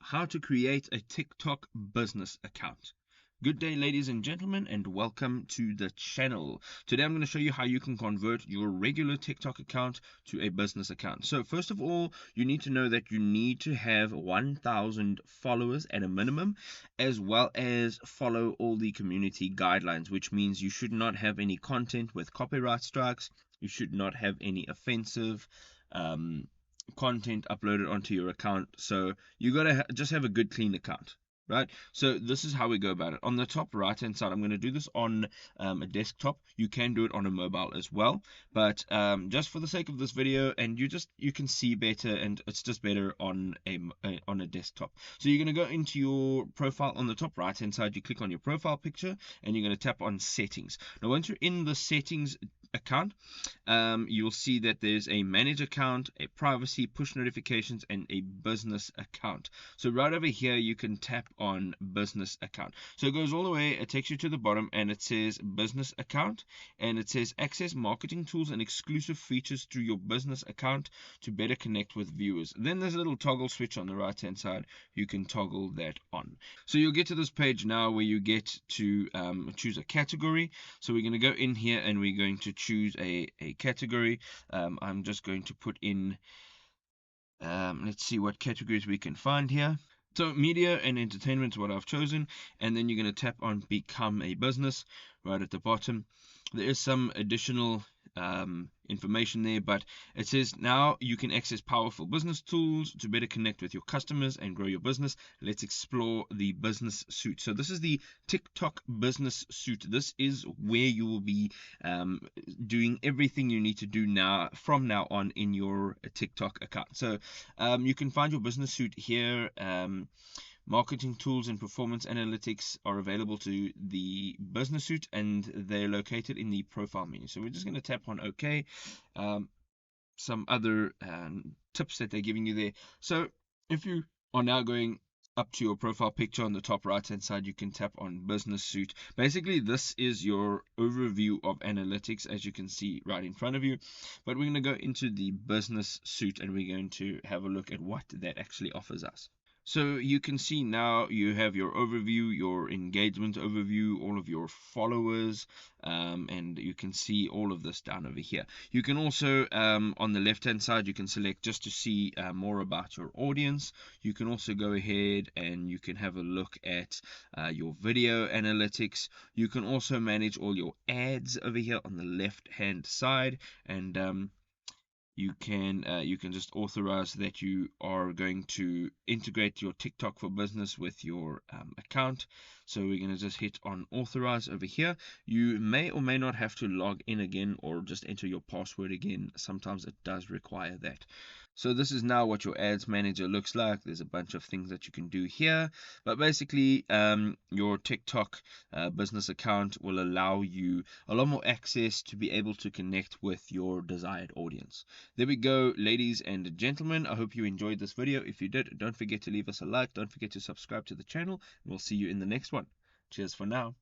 how to create a TikTok business account. Good day, ladies and gentlemen, and welcome to the channel. Today I'm going to show you how you can convert your regular TikTok account to a business account. So first of all, you need to know that you need to have 1,000 followers at a minimum, as well as follow all the community guidelines, which means you should not have any content with copyright strikes. You should not have any offensive content uploaded onto your account. So you gotta just have a good clean account, right? So this is how we go about it. On the top right hand side, I'm going to do this on a desktop. You can do it on a mobile as well, but just for the sake of this video, and you can see better, and it's just better on a desktop. So you're going to go into your profile. On the top right hand side, you click on your profile picture and you're going to tap on settings. Now once you're in the settings account, you'll see that there's a manage account, a privacy, push notifications, and a business account. So right over here you can tap on business account. So it goes all the way, it takes you to the bottom, and it says business account, and it says access marketing tools and exclusive features through your business account to better connect with viewers. Then there's a little toggle switch on the right hand side. You can toggle that on. So you'll get to this page now where you get to choose a category. So we're going to go in here and we're going to choose a category. I'm just going to put in let's see what categories we can find here. So media and entertainment is what I've chosen, and then you're going to tap on become a business right at the bottom. There is some additional information there, but it says now you can access powerful business tools to better connect with your customers and grow your business. Let's explore the business suite. So this is the TikTok business suite. This is where you will be doing everything you need to do now from now on in your TikTok account. So you can find your business suite here. Marketing tools and performance analytics are available to the business suite, and they're located in the profile menu. So we're just going to tap on OK. Some other tips that they're giving you there. So if you are now going up to your profile picture on the top right hand side, you can tap on business suite. Basically this is your overview of analytics, as you can see right in front of you, but we're going to go into the business suite and we're going to have a look at what that actually offers us. So you can see now you have your overview, your engagement overview, all of your followers, and you can see all of this down over here. You can also, on the left hand side, you can select just to see more about your audience. You can also go ahead and you can have a look at your video analytics. You can also manage all your ads over here on the left hand side, and you can just authorize that you are going to integrate your TikTok for business with your account. So we're going to just hit on authorize over here. You may or may not have to log in again or just enter your password again. Sometimes it does require that. So this is now what your ads manager looks like. There's a bunch of things that you can do here, but basically your TikTok business account will allow you a lot more access to be able to connect with your desired audience. There we go, ladies and gentlemen. I hope you enjoyed this video. If you did, don't forget to leave us a like. Don't forget to subscribe to the channel, and we'll see you in the next one. Cheers for now.